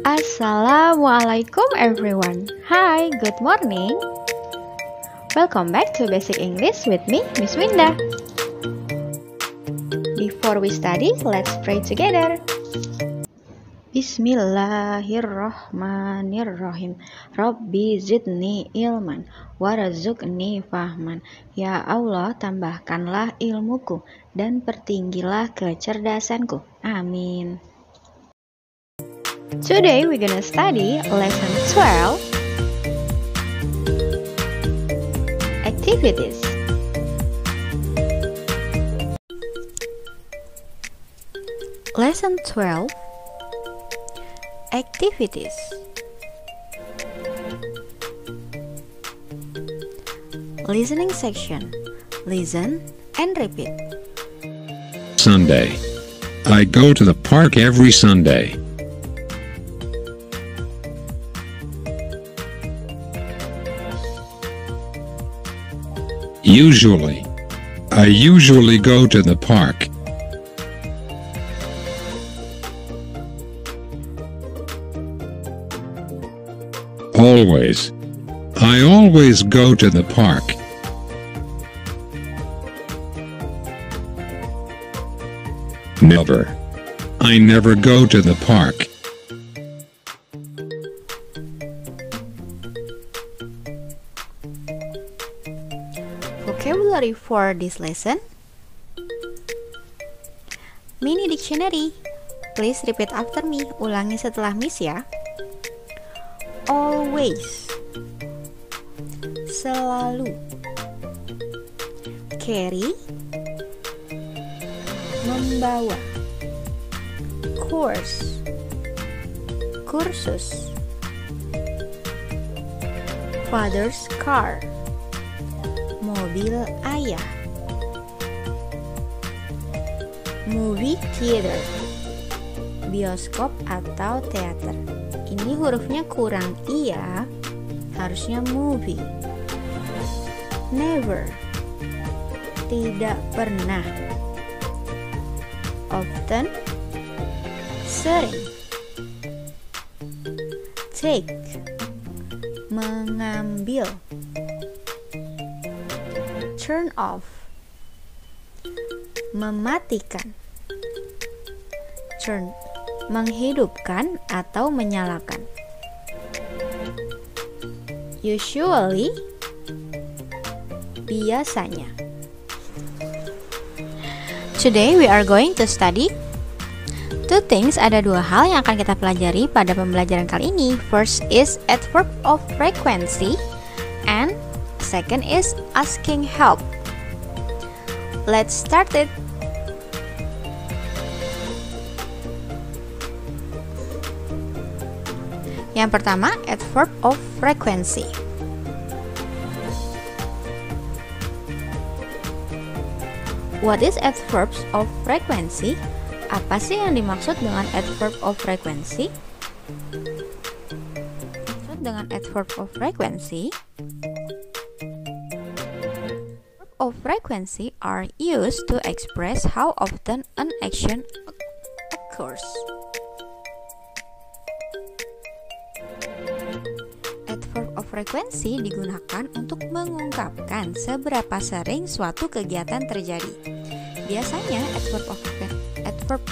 Assalamualaikum everyone. Hi, good morning. Welcome back to Basic English with me, Miss Winda. Before we study, let's pray together. Bismillahirrahmanirrahim. Rabbi zidni ilman warazukni fahman. Ya Allah, tambahkanlah ilmuku dan pertinggilah kecerdasanku. Amin. Today we're gonna study lesson 12, activities. Lesson 12, activities. Listening section. Listen and repeat. Sunday. I go to the park every Sunday. Usually. I usually go to the park. Always. I always go to the park. Never. I never go to the park. Vocabulary for this lesson. Mini dictionary. Please repeat after me. Ulangi setelah Miss ya. Always. Selalu. Carry. Membawa. Course. Kursus. Father's car. Mobil ayah. Movie theater. Bioskop atau teater. Ini hurufnya kurang I ya. Harusnya movie. Never. Tidak pernah. Often. Sering. Take. Mengambil. Turn off. Mematikan. Turn. Menghidupkan atau menyalakan. Usually. Biasanya. Today we are going to study two things. Ada dua hal yang akan kita pelajari pada pembelajaran kali ini. First is adverb of frequency and second is asking help. Let's start it. Yang pertama, adverb of frequency. What is adverbs of frequency? Apa sih yang dimaksud dengan adverb of frequency? Dengan adverb of frequency, of frequency are used to express how often an action occurs. Adverb of frequency digunakan untuk mengungkapkan seberapa sering suatu kegiatan terjadi. Biasanya adverb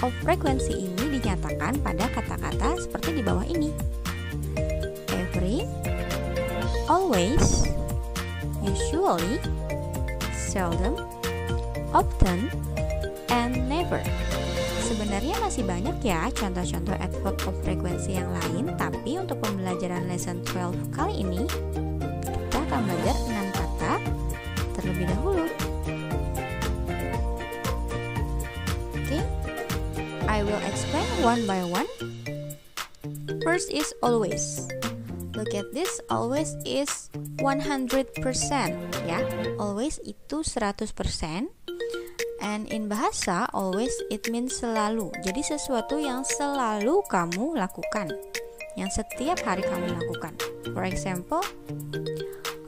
of frequency ini dinyatakan pada kata-kata seperti di bawah ini. Every, always, usually, seldom, often, and never. Sebenarnya masih banyak ya contoh-contoh adverb of frequency yang lain, tapi untuk pembelajaran lesson 12 kali ini kita akan belajar 6 kata terlebih dahulu. Oke, I will explain one by one. First is always. Look at this, always is 100% ya. Always itu 100%. And in bahasa, always it means selalu. Jadi sesuatu yang selalu kamu lakukan, yang setiap hari kamu lakukan. For example,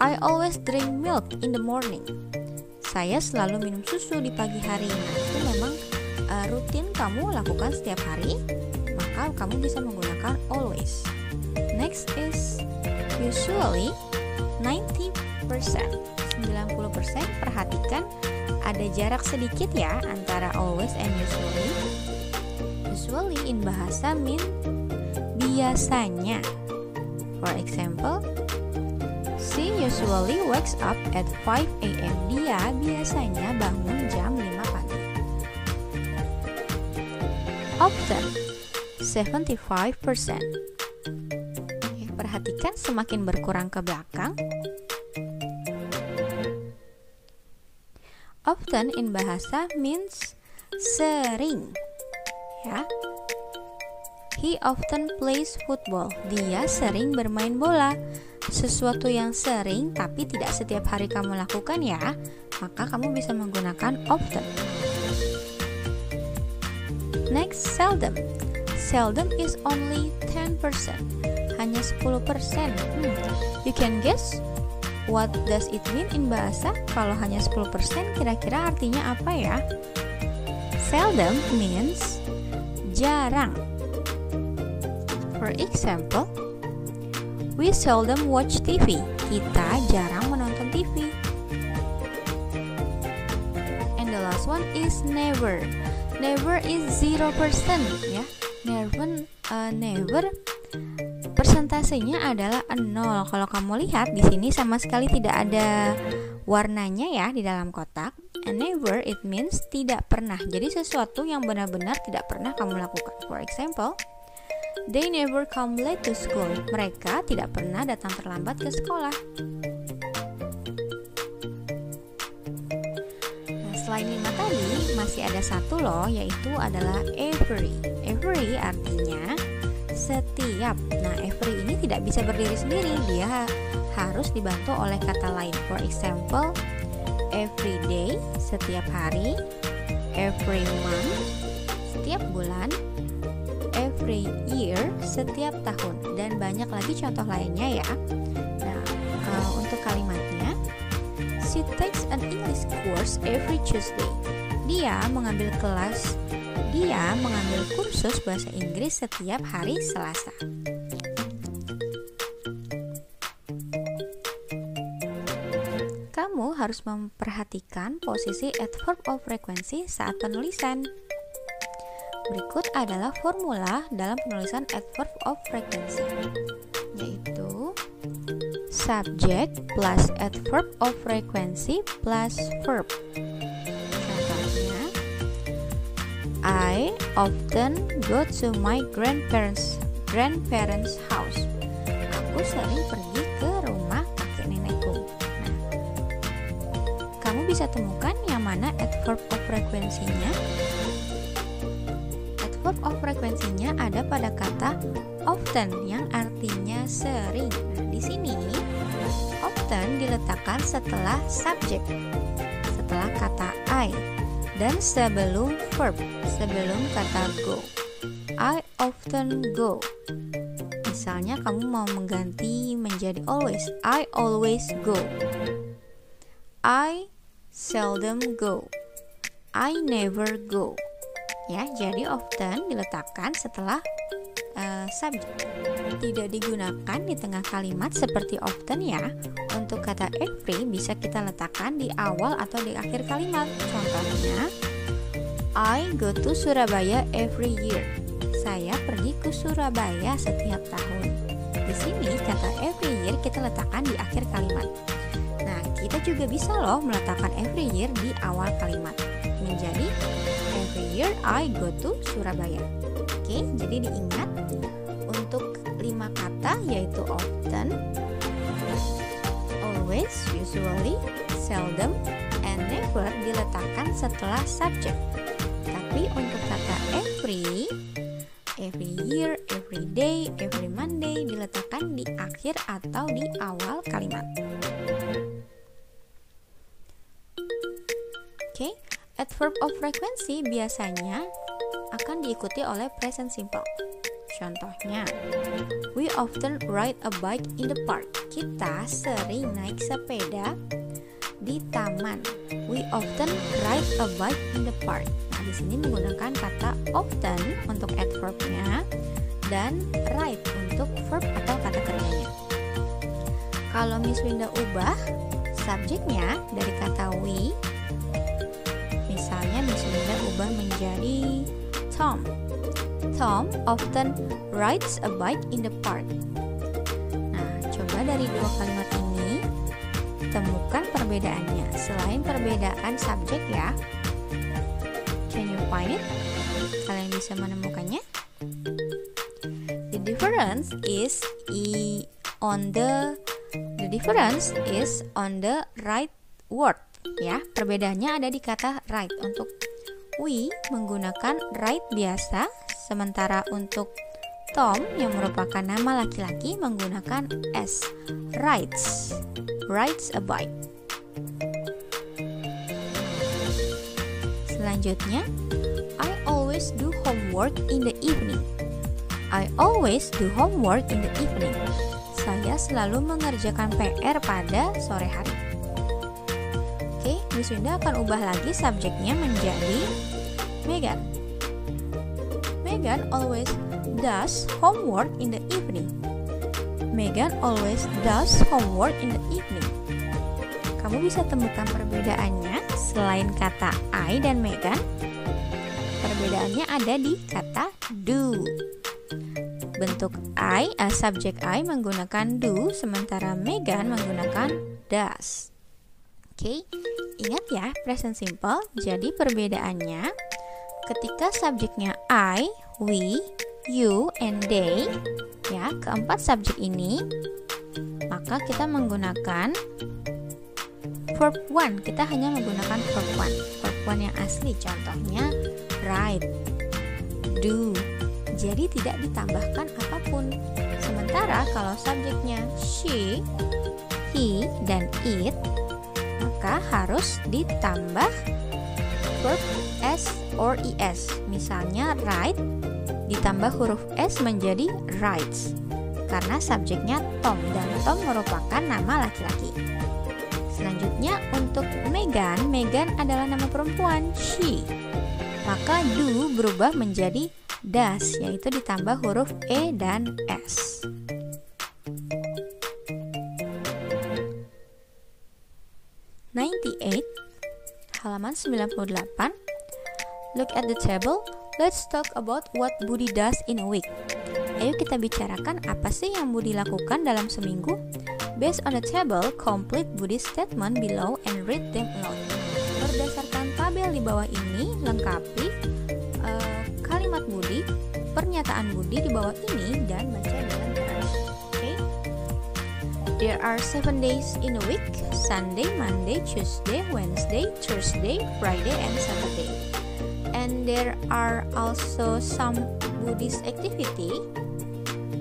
I always drink milk in the morning. Saya selalu minum susu di pagi hari. Nah, itu memang rutin kamu lakukan setiap hari, maka kamu bisa menggunakan always. Usually 90%. 90%. Perhatikan ada jarak sedikit ya antara always and usually. Usually in bahasa mean biasanya. For example, she usually wakes up at 5 a.m. Dia biasanya bangun jam 5 pagi. Often 75%. Perhatikan semakin berkurang ke belakang. Often in bahasa means sering. Ya. He often plays football. Dia sering bermain bola. Sesuatu yang sering tapi tidak setiap hari kamu lakukan ya, maka kamu bisa menggunakan often. Next, seldom. Seldom is only 10%. Hanya 10%. You can guess what does it mean in bahasa? Kalau hanya 10% kira-kira artinya apa ya? Seldom means jarang. For example, we seldom watch TV. Kita jarang menonton TV. And the last one is never. Never is 0% ya. Never persentasenya adalah 0. Kalau kamu lihat di sini sama sekali tidak ada warnanya ya di dalam kotak. And never it means tidak pernah. Jadi sesuatu yang benar-benar tidak pernah kamu lakukan. For example, they never come late to school. Mereka tidak pernah datang terlambat ke sekolah. Nah, selain 5 tadi, masih ada satu loh, yaitu adalah every. Every artinya setiap. Nah, every ini tidak bisa berdiri sendiri. Dia harus dibantu oleh kata lain. For example, every day, setiap hari. Every month, setiap bulan. Every year, setiap tahun, dan banyak lagi contoh lainnya ya. Nah, untuk kalimatnya, she takes an English course every Tuesday. Dia mengambil kursus bahasa Inggris setiap hari Selasa. Kamu harus memperhatikan posisi adverb of frequency saat penulisan. Berikut adalah formula dalam penulisan adverb of frequency, yaitu subject plus adverb of frequency plus verb. Contohnya, I often go to my grandparents house. Aku sering pergi ke rumah kakek nenekku. Nah, kamu bisa temukan yang mana adverb of frequency-nya. Adverb of frekuensinya ada pada kata often yang artinya sering. Nah, di sini often diletakkan setelah subject, setelah kata I, dan sebelum verb, sebelum kata go. I often go. Misalnya kamu mau mengganti menjadi always. I always go. I seldom go. I never go. Ya, jadi often diletakkan setelah subject. Tidak digunakan di tengah kalimat seperti often ya. Untuk kata every bisa kita letakkan di awal atau di akhir kalimat. Contohnya, I go to Surabaya every year. Saya pergi ke Surabaya setiap tahun. Di sini kata every year kita letakkan di akhir kalimat. Nah, kita juga bisa loh meletakkan every year di awal kalimat. Menjadi every year I go to Surabaya. Oke, jadi diingat untuk 5 kata yaitu often, always, usually, seldom, and never diletakkan setelah subject. Tapi untuk kata every year, every day, every Monday diletakkan di akhir atau di awal kalimat. Oke. Adverb of frequency biasanya akan diikuti oleh present simple. Contohnya, we often ride a bike in the park. Kita sering naik sepeda di taman. We often ride a bike in the park. Nah, di sini menggunakan kata often untuk adverb-nya dan ride untuk verb atau kata kerjanya. Kalau Miss Winda ubah subjeknya dari kata we, misalnya Miss Winda ubah menjadi Tom. Tom often rides a bike in the park. Nah, coba dari dua kalimat ini temukan perbedaannya. Selain perbedaan subjek ya, can you find it? Kalian bisa menemukannya? The difference is on the right word ya. Perbedaannya ada di kata right. Untuk we menggunakan right biasa, sementara untuk Tom yang merupakan nama laki-laki menggunakan s, rides a bike. Selanjutnya, I always do homework in the evening. I always do homework in the evening. Saya selalu mengerjakan PR pada sore hari. Oke, Miss Winda akan ubah lagi subjeknya menjadi Megan. Megan always does homework in the evening. Megan always does homework in the evening. Kamu bisa temukan perbedaannya selain kata I dan Megan. Perbedaannya ada di kata do. Bentuk subjek I menggunakan do, sementara Megan menggunakan does. Oke, ingat ya, present simple. Jadi perbedaannya ketika subjeknya I, we, you, and they, ya, keempat subjek ini, maka kita menggunakan verb one. Kita hanya menggunakan verb one yang asli. Contohnya write, do. Jadi tidak ditambahkan apapun. Sementara kalau subjeknya she, he, dan it, maka harus ditambah verb s or es. Misalnya write ditambah huruf s menjadi writes, karena subjeknya Tom dan Tom merupakan nama laki-laki. Selanjutnya untuk Megan, Megan adalah nama perempuan, she. Maka do berubah menjadi does, yaitu ditambah huruf e dan s. Halaman 98. Look at the table. Let's talk about what Budi does in a week. Ayo kita bicarakan apa sih yang Budi lakukan dalam seminggu. Based on the table, complete Budi's statement below and read them aloud. Berdasarkan tabel di bawah ini, lengkapi kalimat Budi, pernyataan Budi di bawah ini dan baca dengan keras. Okay? There are 7 days in a week: Sunday, Monday, Tuesday, Wednesday, Thursday, Friday, and Saturday. And there are also some Budi's activity: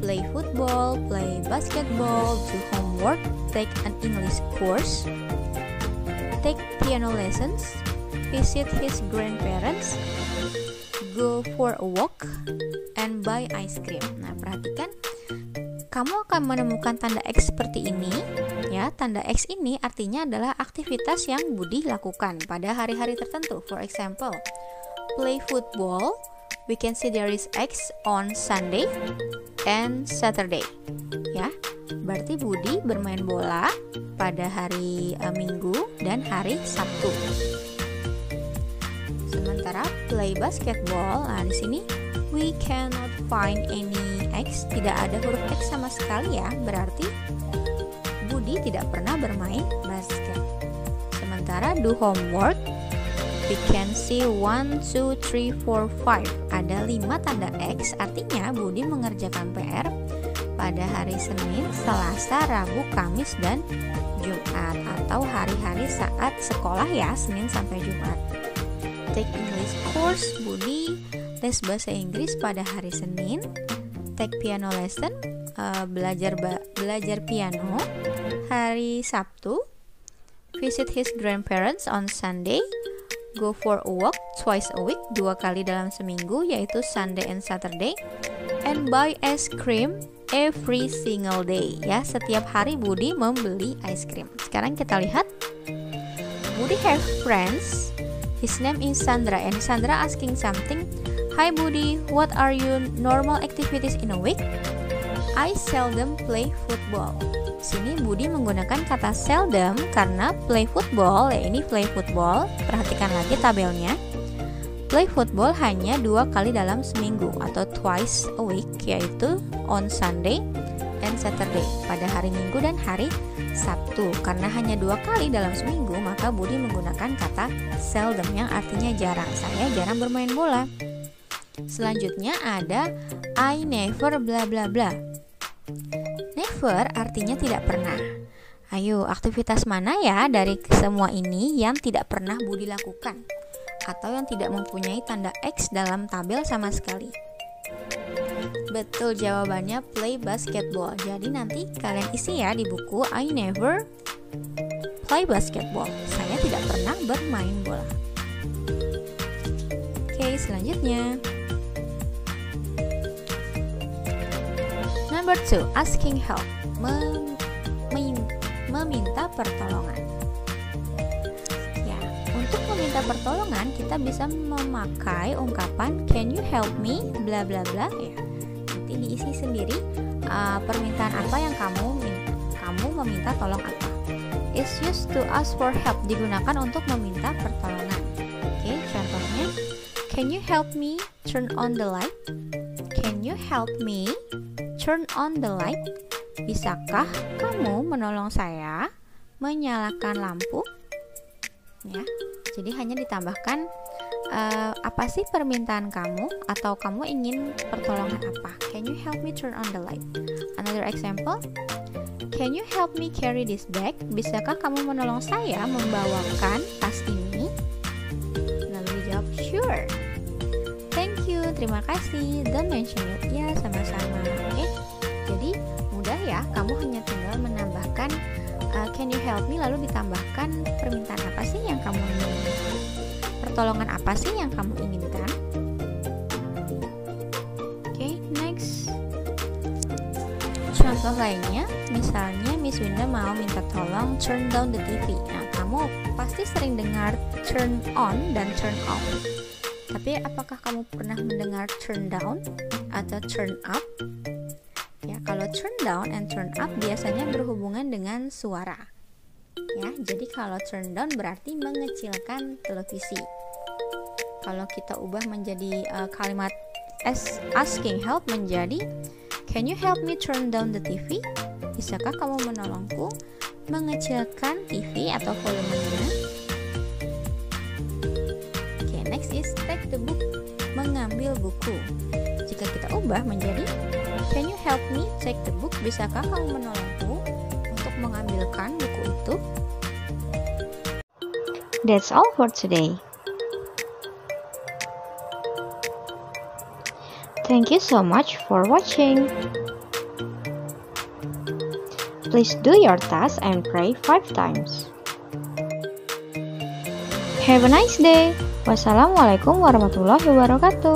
play football, play basketball, do homework, take an English course, take piano lessons, visit his grandparents, go for a walk, and buy ice cream. Nah, perhatikan, kamu akan menemukan tanda X seperti ini. Ya, tanda X ini artinya adalah aktivitas yang Budi lakukan pada hari-hari tertentu. For example, play football, we can see there is X on Sunday and Saturday. Ya, berarti Budi bermain bola pada hari Minggu dan hari Sabtu. Sementara play basketball, nah di sini we cannot find any X, tidak ada huruf X sama sekali ya, berarti Budi tidak pernah bermain basket. Sementara do homework, we can see 1, 2, 3, 4, 5. Ada 5 tanda X, artinya Budi mengerjakan PR pada hari Senin, Selasa, Rabu, Kamis, dan Jumat, atau hari-hari saat sekolah ya, Senin sampai Jumat. Take English course, Budi les bahasa Inggris pada hari Senin. Take piano lesson, belajar piano hari Sabtu. Visit his grandparents on Sunday. Go for a walk twice a week, 2 kali dalam seminggu, yaitu Sunday and Saturday. And buy ice cream every single day. Ya, setiap hari Budi membeli ice cream. Sekarang kita lihat. Budi have friends. His name is Sandra, and Sandra asking something. Hi Budi, what are your normal activities in a week? I seldom play football. Sini Budi menggunakan kata seldom karena play football, ya ini play football. Perhatikan lagi tabelnya. Play football hanya 2 kali dalam seminggu atau twice a week, yaitu on Sunday and Saturday, pada hari Minggu dan hari Sabtu. Karena hanya 2 kali dalam seminggu, maka Budi menggunakan kata seldom yang artinya jarang. Saya jarang bermain bola. Selanjutnya ada I never bla bla bla. Never artinya tidak pernah. Ayo, aktivitas mana ya dari semua ini yang tidak pernah Budi lakukan atau yang tidak mempunyai tanda X dalam tabel sama sekali? Betul, jawabannya play basketball. Jadi nanti kalian isi ya di buku I never play basketball. Saya tidak pernah bermain bola. Oke, selanjutnya. Number 2, asking help. Meminta pertolongan. Ya, untuk meminta pertolongan kita bisa memakai ungkapan can you help me bla bla bla ya. Nanti diisi sendiri permintaan apa yang kamu meminta tolong apa. It's used to ask for help, digunakan untuk meminta pertolongan. Oke, contohnya can you help me turn on the light? Can you help me turn on the light? Bisakah kamu menolong saya menyalakan lampu? Ya, jadi hanya ditambahkan apa sih permintaan kamu atau kamu ingin pertolongan apa? Can you help me turn on the light? Another example, can you help me carry this bag? Bisakah kamu menolong saya membawakan tas ini? Lalu dijawab sure. Thank you, terima kasih. Don't mention it. Ya, sama-sama. Oke. Jadi mudah ya, kamu hanya tinggal menambahkan can you help me lalu ditambahkan permintaan apa sih yang kamu inginkan, pertolongan apa sih yang kamu inginkan. Oke, next. Contoh lainnya, misalnya Miss Winda mau minta tolong turn down the TV. Nah, kamu pasti sering dengar turn on dan turn off. Tapi apakah kamu pernah mendengar turn down atau turn up? Ya, kalau turn down and turn up biasanya berhubungan dengan suara. Ya, jadi kalau turn down berarti mengecilkan televisi. Kalau kita ubah menjadi kalimat asking help menjadi can you help me turn down the TV? Bisakah kamu menolongku mengecilkan TV atau volumenya? Oke, next is take the book, mengambil buku. Jika kita ubah menjadi can you help me take the book? Bisakah kamu menolongku untuk mengambilkan buku itu? That's all for today. Thank you so much for watching. Please do your task and pray 5 times. Have a nice day. Wassalamualaikum warahmatullahi wabarakatuh.